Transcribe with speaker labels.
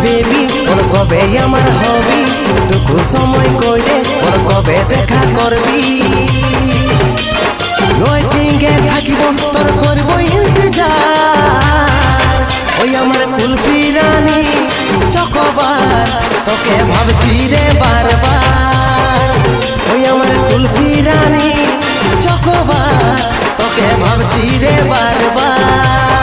Speaker 1: baby বল কবে আমার হবি টুকু সময় কইলে বল কবে দেখা করবি ওয়েটিং এ থাকিব তোর করব ইন্তজার ওই আমার কুলফি রানী চকোবার তোকে ভাবছি রে বারবার ওই আমার কুলফি রানী চকোবার তোকে ভাবছি রে বারবার